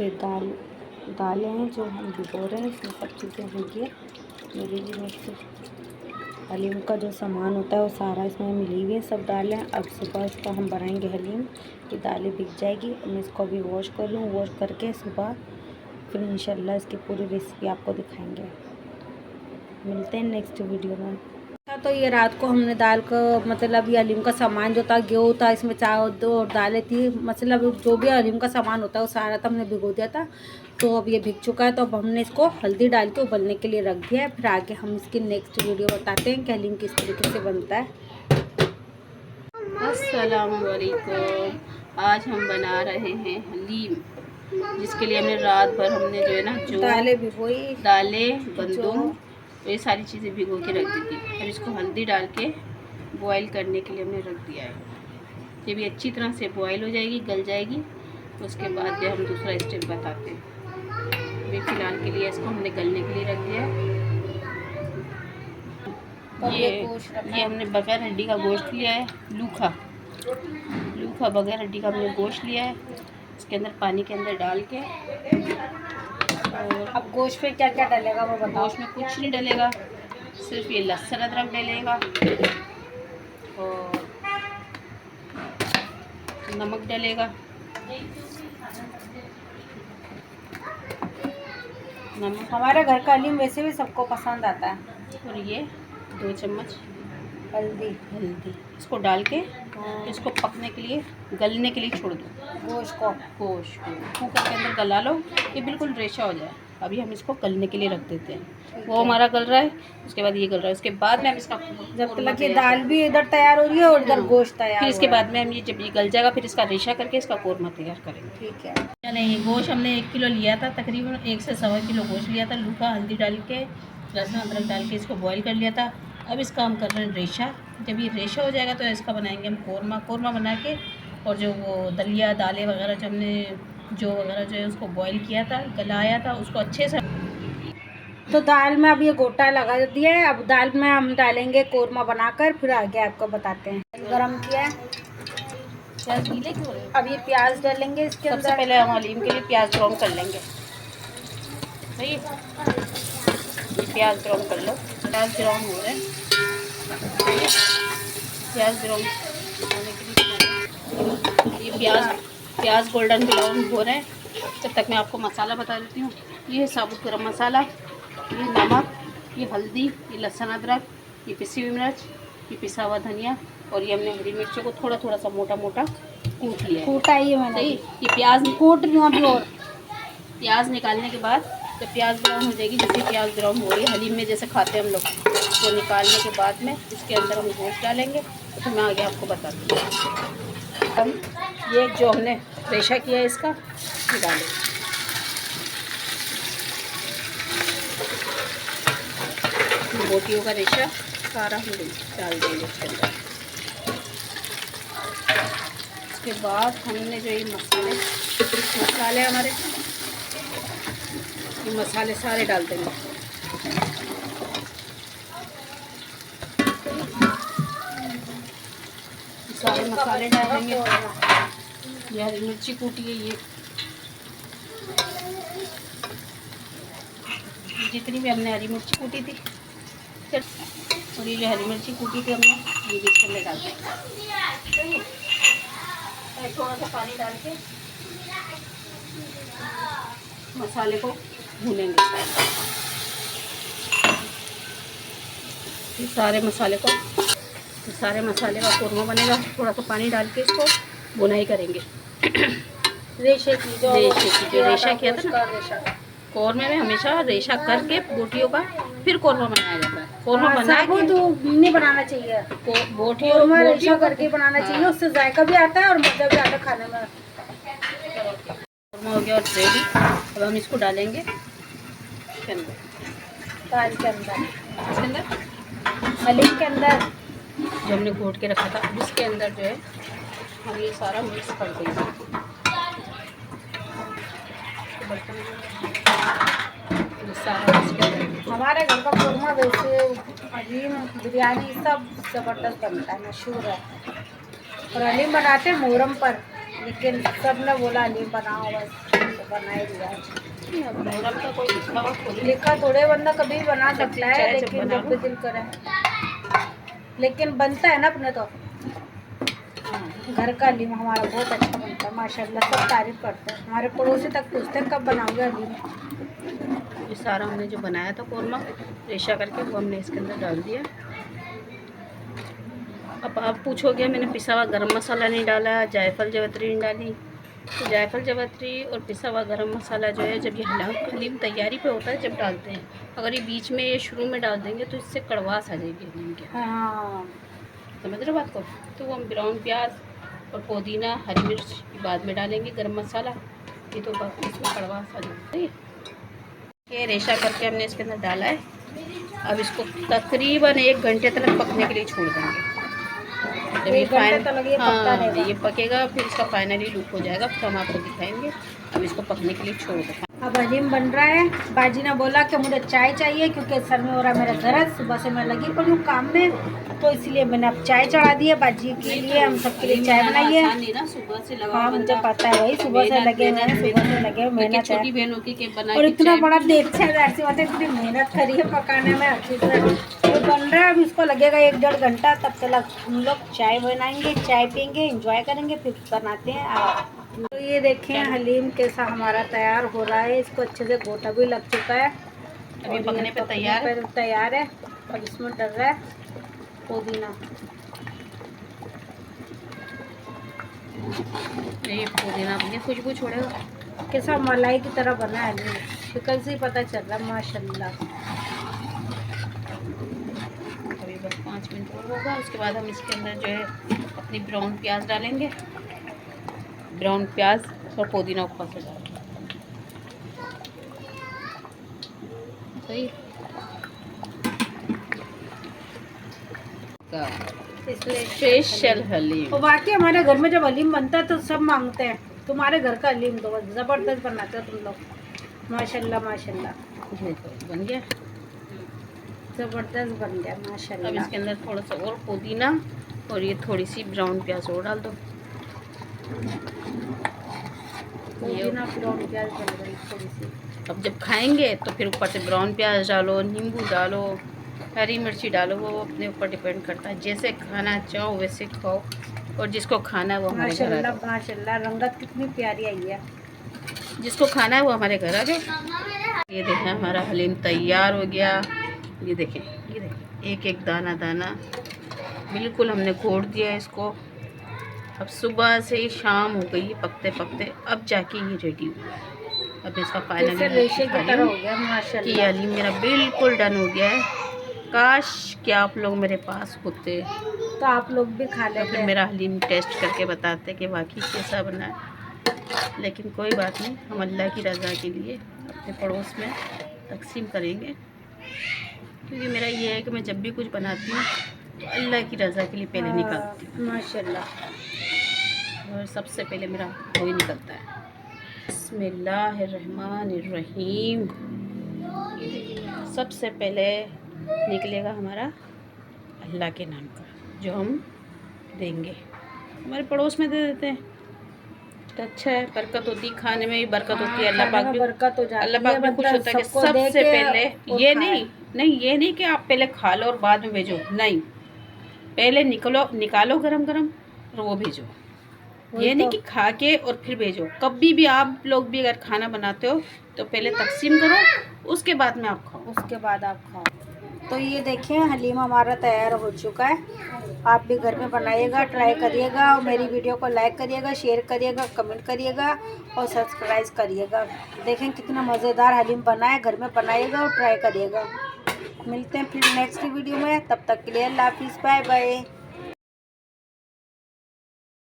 पे दालें हैं जो हम भिगो रहे हैं। इसमें सब चीज़ें होगी। ये लीजिए मिक्स हलीम का जो सामान होता है वो सारा इसमें मिली हुई है, सब दालें। अब सुबह इसका हम बनाएंगे हलीम। ये दालें बिक जाएगी। मैं इसको अभी वॉश कर लूँ। वॉश करके सुबह फिर इंशाल्लाह इसकी पूरी रेसिपी आपको दिखाएंगे। मिलते हैं नेक्स्ट वीडियो में। तो ये रात को हमने दाल का मतलब ये हलीम का सामान जो था, गेहूँ था, इसमें चावल दो और दालें थी, मतलब जो भी हलीम का सामान होता है वो सारा था हमने भिगो दिया था। तो अब ये भीग चुका है। तो अब हमने इसको हल्दी डाल के उबलने के लिए रख दिया है। फिर आगे हम इसकी नेक्स्ट वीडियो बताते हैं कि हलीम किस तरीके से बनता है। अस्सलाम वालेकुम। आज हम बना रहे हैं हलीम, जिसके लिए हमने रात भर हमने जो है ना जो दालें भिगोई, दालें गंदुम तो ये सारी चीज़ें भिगो के रख दी थी। अब इसको हल्दी डाल के बॉईल करने के लिए हमने रख दिया है। ये भी अच्छी तरह से बॉईल हो जाएगी, गल जाएगी। उसके बाद भी हम दूसरा स्टेप बताते हैं। अभी फ़िलहाल के लिए इसको हमने गलने के लिए रख दिया है। ये हमने बगैर हड्डी का गोश्त लिया है, लूखा बगैर हड्डी का हमने गोश्त लिया है। इसके अंदर पानी के अंदर डाल के और अब गोश्त में क्या क्या डलेगा वो बताओ। गोश्त में कुछ नहीं डलेगा, सिर्फ ये लहसुन अदरक डलेगा और नमक डलेगा। नमक हमारे घर का हलीम वैसे भी सबको पसंद आता है। और ये 2 चम्मच हल्दी इसको डाल के इसको पकने के लिए, गलने के लिए छोड़ दो। गोश्त को कुकर के अंदर गला लो, ये बिल्कुल रेशा हो जाए। अभी हम इसको गलने के लिए रख देते हैं। वो हमारा गल रहा है, उसके बाद ये गल रहा है। उसके बाद में हम इसका जब तक ये दाल भी इधर तैयार हो रही है और इधर गोश्त तैयार, फिर इसके बाद में हम ये जब ये गल जाएगा फिर इसका रेशा करके इसका कोरमा तैयार करेंगे। ठीक है। चले, ये गोश्त हमने 1 किलो लिया था, तकरीबन 1 से 1.25 किलो गोश्त लिया था। लूखा हल्दी डाल के, लहसुन अदरक डाल के इसको बॉईल कर लिया था। अब इसका हम कर रहे हैं रेशा। जब ये रेशा हो जाएगा तो इसका बनाएंगे हम कोरमा बना के। और जो वो दलिया दालें वगैरह जो हमने जो है उसको बॉईल किया था, गलाया था, उसको अच्छे से। तो दाल में अब ये गोटा लगा दिया है। अब दाल में हम डालेंगे कोरमा बनाकर, फिर आगे आपको बताते हैं। गरम किया है, प्याज गीले क्यों हो रहे हैं? अब ये प्याज डालेंगे इसके अंदर। सबसे पहले हम हलीम के लिए प्याज ब्राउन कर लेंगे। सही, प्याज ब्राउन कर लो। प्याज ब्राउन हो रहे हैं, प्याज ब्राउन होने के लिए ये प्याज गोल्डन ब्राउन हो रहे हैं। तब तक मैं आपको मसाला बता देती हूँ। ये है साबुत गरम मसाला, ये नमक, ये हल्दी, ये लहसुन अदरक, ये पिसी हुई मिर्च, ये पिसा हुआ धनिया और ये हमने हरी मिर्चों को थोड़ा थोड़ा सा मोटा मोटा कूट लिया है। कूटा ही है मैंने। सही, ये प्याज कूट रही हूँ अभी। और प्याज निकालने के बाद जब प्याज ब्राउन हो जाएगी, जैसे प्याज ब्राउन हो रही है हलीम में जैसे खाते हैं हम लोग, तो निकालने के बाद में इसके अंदर हम गोश्त डालेंगे। तो मैं आगे आपको बताती हूँ। हम ये जो हमने रेशा किया है इसका डालेंगे। बोटियों का रेशा सारा हम डाल देंगे इसके अंदर। उसके बाद हमने जो ये मसाले हमारे ये मसाले सारे डाल देंगे। सारे मसाले डालेंगे। ये हरी मिर्ची कूटी है, ये जितनी भी हमने हरी मिर्ची कूटी थी, और ये जो हरी मिर्ची कूटी थी हमने, ये भी इसके अंदर डाल देंगे। थोड़ा सा पानी डाल के मसाले को भूनेंगे। सारे मसाले का कोरमा बनेगा। थोड़ा सा पानी डाल के इसको बुनाई करेंगे। रेशे की जो रेशा किया था ना, कोरमे में हमेशा रेशा करके बोटियों का फिर कोरमा बनाया जाता है। कोरमा बना के तो नहीं बनाना चाहिए, बोटियों में रेशा करके बनाना चाहिए। उससे जायका भी आता है और मजा भी आता है खाने में। कोरमा हो गया और रेडी। अब हम इसको डालेंगे इसके अंदर, दाल के अंदर, इसके अंदर हलीम के अंदर जो हमने घोट के रखा था। इसके अंदर जो है हम ये सारा मिक्स कर देंगे। हमारे घर का कोरमा वैसे हलीम बिरयानी सब ज़बरदस्त बनता है, मशहूर है। और हलीम बनाते हैं मुहर्रम पर। लेकिन सब ने बोला हलीम बनाओ, बस तो बना ही दिया। मुहर्रम का कोई लिखा हुआ थोड़ी लिखा थोड़े, बंदा कभी भी बना सकता है, चाहे जब लेकिन बना जब भी दिल करे। लेकिन बनता है ना अपने तो। घर का हलीम हमारा बहुत अच्छा बनता है माशाल्लाह, सब तारीफ करते हैं। हमारे पड़ोसी तक पूछते हैं कब बनाओगे हलीम। ये सारा हमने जो बनाया था कौरमा रेशा करके, वो हमने इसके अंदर डाल दिया। अब आप पूछोगे मैंने पिसा हुआ गरम मसाला नहीं डाला, जायफल जावित्री नहीं डाली। तो जायफल जावित्री और पिसा हुआ गरम मसाला जो है जब ये हलीम तैयारी पे होता है जब डालते हैं, अगर ये बीच में ये शुरू में डाल देंगे तो इससे कड़वास आ जाएगी हलीम के। हाँ, समझ रहे हो बात को। तो वो हम ब्राउन प्याज और पुदीना हरी मिर्च बाद में डालेंगे, गरम मसाला ये तो बात इसमें कड़वास आ जाएगी। ये रेशा करके हमने इसके अंदर डाला है। अब इसको तकरीबन 1 घंटे तक पकने के लिए छोड़ देंगे। जब ये ये पकेगा फिर इसका फाइनली लुक हो जाएगा, फिर हम आपको दिखाएंगे। अब इसको पकने के लिए छोड़ दें। अब हलीम बन रहा है। बाजी ने बोला कि मुझे चाय चाहिए क्योंकि सर में हो रहा है मेरा दर्द, सुबह से मैं लगी पड़ी हूँ काम में, तो इसलिए मैंने अब चाय चढ़ा दी है बाजी के लिए। हम सबके लिए चाय बनाई है। सुबह से लगा, हाँ मुझे पता है भाई, सुबह से लगे हुए हैं, सुबह से लगे हुए, मेहनत है। छोटी बहनों की बना और इतना बड़ा देखते हैं, ऐसी बात है, इतनी मेहनत करी है पकाने में अच्छी तरह। तो बन रहा है, अब इसको लगेगा 1-1.5 घंटा, तब तक हम लोग चाय बनाएंगे, चाय पियेंगे, एंजॉय करेंगे, फिर बनाते हैं। तो ये देखें हलीम कैसा हमारा तैयार हो रहा है। इसको अच्छे से गोटा भी लग चुका है, अभी पकने पे तैयार है। और इसमें डल रहा है पुदीना। ये पुदीना अपनी खुशबू छोड़ेगा, कैसा मलाई की तरह बना है हलीम, शिकल से ही पता चल रहा है माशाल्लाह। अभी बस 5 मिनट और होगा, उसके बाद हम इसके अंदर जो है अपनी ब्राउन प्याज डालेंगे। ब्राउन प्याज और पुदीना ऊपर से डालेंगे। सही स्पेशल हलीम। और बाकी हमारे घर में जब हलीम बनता है तो सब मांगते हैं तुम्हारे घर का हलीम तो ज़बरदस्त बनाते हो तुम लोग, माशाल्लाह माशाल्लाह। बन गया, ज़बरदस्त बन गया माशाल्लाह। अब इसके अंदर थोड़ा सा और पुदीना और ये थोड़ी सी ब्राउन प्याज और डाल दो। पुदीना ब्राउन प्याज बन गई थोड़ी सी। अब जब खाएंगे तो फिर ऊपर से ब्राउन प्याज डालो, नींबू डालो, हरी मिर्ची डालो, वो अपने ऊपर डिपेंड करता है, जैसे खाना चाहो वैसे खाओ। और जिसको खाना है वो हमारे घर आ जाए। माशाल्लाह रंगत कितनी प्यारी आई है। जिसको खाना है वो हमारे घर आ जाए। ये देखें हमारा हलीम तैयार हो गया। ये देखें, ये देखें एक एक दाना दाना बिल्कुल हमने घोट दिया इसको। अब सुबह से ही शाम हो गई पकते पकते, अब जाके ये रेडी हुआ। अब इसका फाइनल रेशे की तरह हो गया माशाल्लाह। ये हलीम मेरा बिल्कुल डन हो गया है। काश कि आप लोग मेरे पास होते तो आप लोग भी खा लेते, फिर मेरा हलीम टेस्ट करके बताते कि वाकई कैसा बना है। लेकिन कोई बात नहीं, हम अल्लाह की रज़ा के लिए अपने पड़ोस में तकसीम करेंगे, क्योंकि मेरा ये है कि मैं जब भी कुछ बनाती हूँ तो अल्लाह की रज़ा के लिए पहले निकालती हूँ माशाल्लाह। और सबसे पहले मेरा वही निकलता है। बिस्मिल्लाहिर्रहमानिर्रहीम। सबसे पहले निकलेगा हमारा अल्लाह के नाम का, जो हम देंगे, हमारे पड़ोस में दे देते हैं तो अच्छा है, बरकत होती है, खाने में भी बरकत होती है। अल्लाह पाक भी खुश होता है कि सबसे पहले ये नहीं कि आप पहले खा लो और बाद में भेजो, नहीं, पहले निकालो गरम गरम और वो भेजो। ये नहीं कि खा के और फिर भेजो। कभी भी आप लोग भी अगर खाना बनाते हो तो पहले तकसीम करो, उसके बाद में आप खाओ। तो ये देखिए हलीम हमारा तैयार हो चुका है। आप भी घर में बनाइएगा, ट्राई करिएगा, और मेरी वीडियो को लाइक करिएगा, शेयर करिएगा, कमेंट करिएगा और सब्सक्राइब करिएगा। देखें कितना मज़ेदार हलीम बना है, घर में बनाइएगा और ट्राई करिएगा। मिलते हैं फिर नेक्स्ट वीडियो में, तब तक के लिए अल्लाह हाफिज़, बाय बाय।